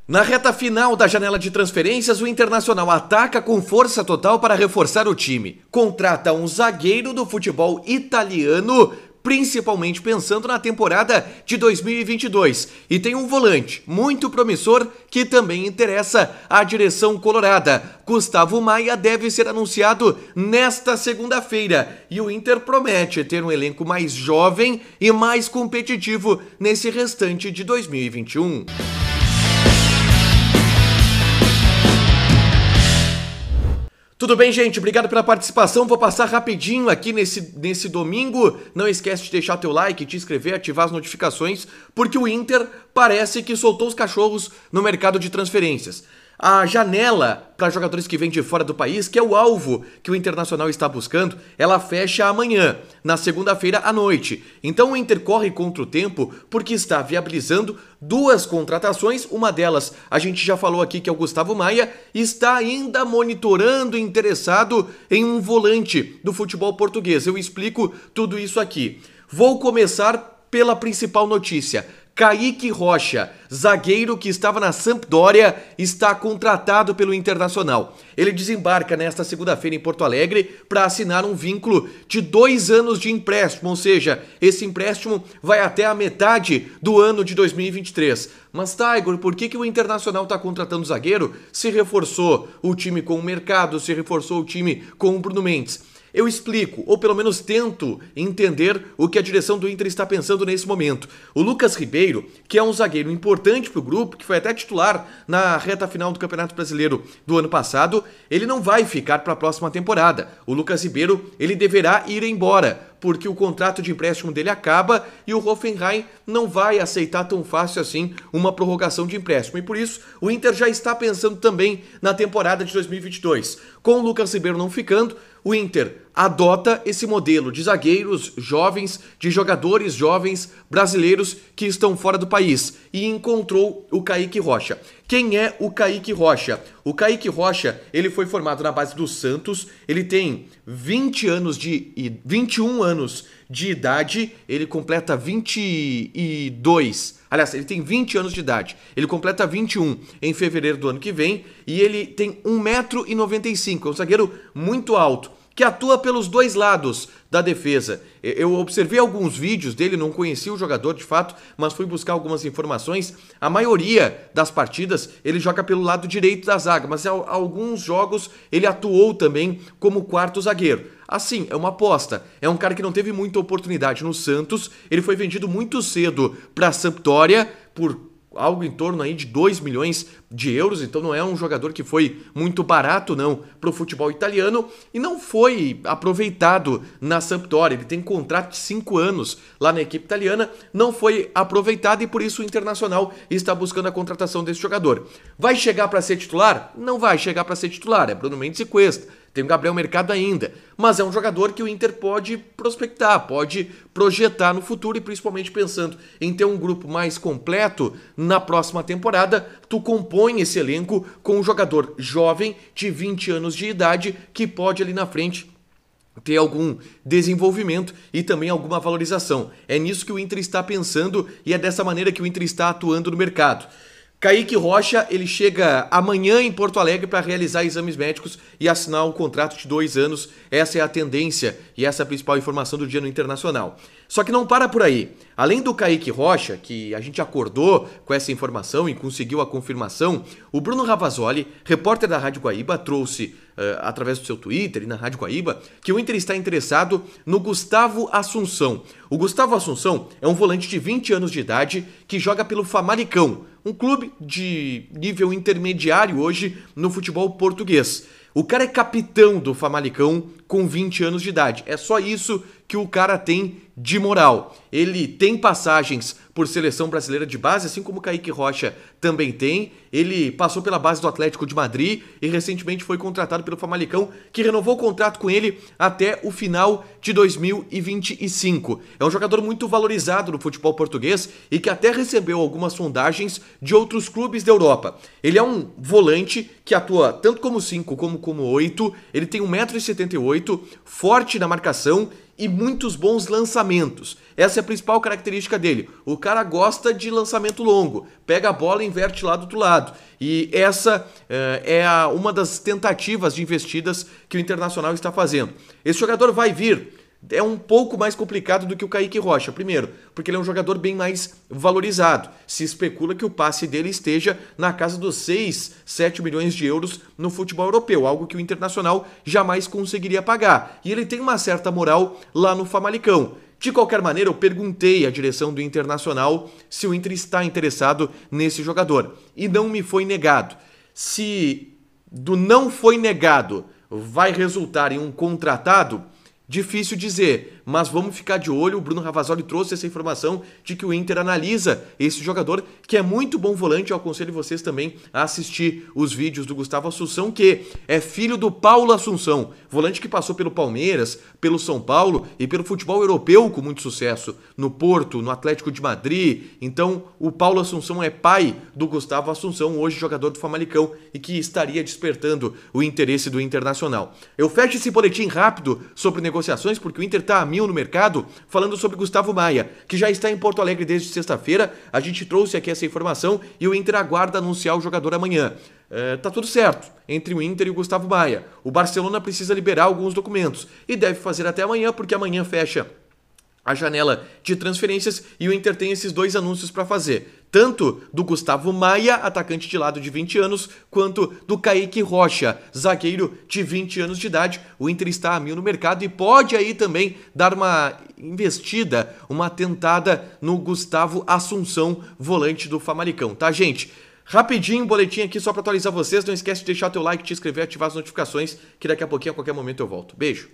Na reta final da janela de transferências, o Internacional ataca com força total para reforçar o time. Contrata um zagueiro do futebol italiano, principalmente pensando na temporada de 2022. E tem um volante muito promissor que também interessa à direção colorada. Gustavo Maia deve ser anunciado nesta segunda-feira. E o Inter promete ter um elenco mais jovem e mais competitivo nesse restante de 2021. Tudo bem, gente? Obrigado pela participação. Vou passar rapidinho aqui nesse domingo. Não esquece de deixar teu like, te inscrever, ativar as notificações, porque o Inter parece que soltou os cachorros no mercado de transferências. A janela para jogadores que vêm de fora do país, que é o alvo que o Internacional está buscando, ela fecha amanhã, na segunda-feira à noite. Então o Inter corre contra o tempo porque está viabilizando duas contratações. Uma delas, a gente já falou aqui, que é o Gustavo Maia, está ainda monitorando, interessado em um volante do futebol português. Eu explico tudo isso aqui. Vou começar pela principal notícia. Kaique Rocha, zagueiro que estava na Sampdoria, está contratado pelo Internacional. Ele desembarca nesta segunda-feira em Porto Alegre para assinar um vínculo de 2 anos de empréstimo, ou seja, esse empréstimo vai até a metade do ano de 2023. Mas, Igor, por que o Internacional está contratando zagueiro? Se reforçou o time com o Mercado, se reforçou o time com o Bruno Mendes. Eu explico, ou pelo menos tento entender o que a direção do Inter está pensando nesse momento. O Lucas Ribeiro, que é um zagueiro importante para o grupo, que foi até titular na reta final do Campeonato Brasileiro do ano passado, ele não vai ficar para a próxima temporada. O Lucas Ribeiro, ele deverá ir embora, porque o contrato de empréstimo dele acaba e o Hoffenheim não vai aceitar tão fácil assim uma prorrogação de empréstimo. E por isso, o Inter já está pensando também na temporada de 2022. Com o Lucas Ribeiro não ficando, o Inter adota esse modelo de zagueiros jovens, de jogadores jovens brasileiros que estão fora do país e encontrou o Kaique Rocha. Quem é o Kaique Rocha? O Kaique Rocha, ele foi formado na base do Santos, ele tem 21 anos de idade, ele completa 22. Aliás, ele tem 20 anos de idade. Ele completa 21 em fevereiro do ano que vem e ele tem 1,95 m. É um zagueiro muito alto, que atua pelos dois lados da defesa. Eu observei alguns vídeos dele, não conhecia o jogador de fato, mas fui buscar algumas informações. A maioria das partidas ele joga pelo lado direito da zaga, mas em alguns jogos ele atuou também como quarto zagueiro. Assim, é uma aposta. É um cara que não teve muita oportunidade no Santos, ele foi vendido muito cedo para a Sampdoria por algo em torno aí de 2 milhões de euros, então não é um jogador que foi muito barato não para o futebol italiano e não foi aproveitado na Sampdoria. Ele tem contrato de 5 anos lá na equipe italiana, não foi aproveitado e por isso o Internacional está buscando a contratação desse jogador. Vai chegar para ser titular? Não vai chegar para ser titular, é Bruno Mendes e Cuesta. Tem o Gabriel Mercado ainda, mas é um jogador que o Inter pode prospectar, pode projetar no futuro e principalmente pensando em ter um grupo mais completo na próxima temporada, tu compõe esse elenco com um jogador jovem de 20 anos de idade que pode ali na frente ter algum desenvolvimento e também alguma valorização. É nisso que o Inter está pensando e é dessa maneira que o Inter está atuando no mercado. Kaique Rocha, ele chega amanhã em Porto Alegre para realizar exames médicos e assinar um contrato de 2 anos. Essa é a tendência e essa é a principal informação do dia no Internacional. Só que não para por aí. Além do Kaique Rocha, que a gente acordou com essa informação e conseguiu a confirmação, o Bruno Ravazoli, repórter da Rádio Guaíba, trouxe através do seu Twitter e na Rádio Guaíba que o Inter está interessado no Gustavo Assunção. O Gustavo Assunção é um volante de 20 anos de idade que joga pelo Famalicão, um clube de nível intermediário hoje no futebol português. O cara é capitão do Famalicão com 20 anos de idade. É só isso que o cara tem de moral. Ele tem passagens por seleção brasileira de base, assim como o Kaique Rocha também tem. Ele passou pela base do Atlético de Madrid e recentemente foi contratado pelo Famalicão, que renovou o contrato com ele até o final de 2025. É um jogador muito valorizado no futebol português e que até recebeu algumas sondagens de outros clubes da Europa. Ele é um volante que atua tanto como 5 como 8. Ele tem 1,78 m, forte na marcação e muitos bons lançamentos. Essa é a principal característica dele. O cara gosta de lançamento longo, pega a bola e inverte lá do outro lado. E essa uma das tentativas de investidas que o Internacional está fazendo. Esse jogador vai vir. É um pouco mais complicado do que o Kaique Rocha. Primeiro, porque ele é um jogador bem mais valorizado. Se especula que o passe dele esteja na casa dos 6, 7 milhões de euros no futebol europeu, algo que o Internacional jamais conseguiria pagar. E ele tem uma certa moral lá no Famalicão. De qualquer maneira, eu perguntei à direção do Internacional se o Inter está interessado nesse jogador. E não me foi negado. Se do não foi negado vai resultar em um contratado, difícil dizer, mas vamos ficar de olho. O Bruno Ravazoli trouxe essa informação de que o Inter analisa esse jogador, que é muito bom volante. Eu aconselho vocês também a assistir os vídeos do Gustavo Assunção, que é filho do Paulo Assunção, volante que passou pelo Palmeiras, pelo São Paulo e pelo futebol europeu com muito sucesso, no Porto, no Atlético de Madrid. Então, o Paulo Assunção é pai do Gustavo Assunção, hoje jogador do Famalicão, e que estaria despertando o interesse do Internacional. Eu fecho esse boletim rápido sobre negociações, porque o Inter está a mil no mercado, falando sobre Gustavo Maia, que já está em Porto Alegre desde sexta-feira. A gente trouxe aqui essa informação e o Inter aguarda anunciar o jogador amanhã. Tá tudo certo entre o Inter e o Gustavo Maia. O Barcelona precisa liberar alguns documentos e deve fazer até amanhã, porque amanhã fecha a janela de transferências e o Inter tem esses dois anúncios para fazer. Tanto do Gustavo Maia, atacante de lado de 20 anos, quanto do Kaique Rocha, zagueiro de 20 anos de idade. O Inter está a mil no mercado e pode aí também dar uma investida, uma tentada no Gustavo Assunção, volante do Famalicão, tá, gente? Rapidinho, boletim aqui só para atualizar vocês. Não esquece de deixar o teu like, te inscrever, ativar as notificações, que daqui a pouquinho, a qualquer momento eu volto. Beijo!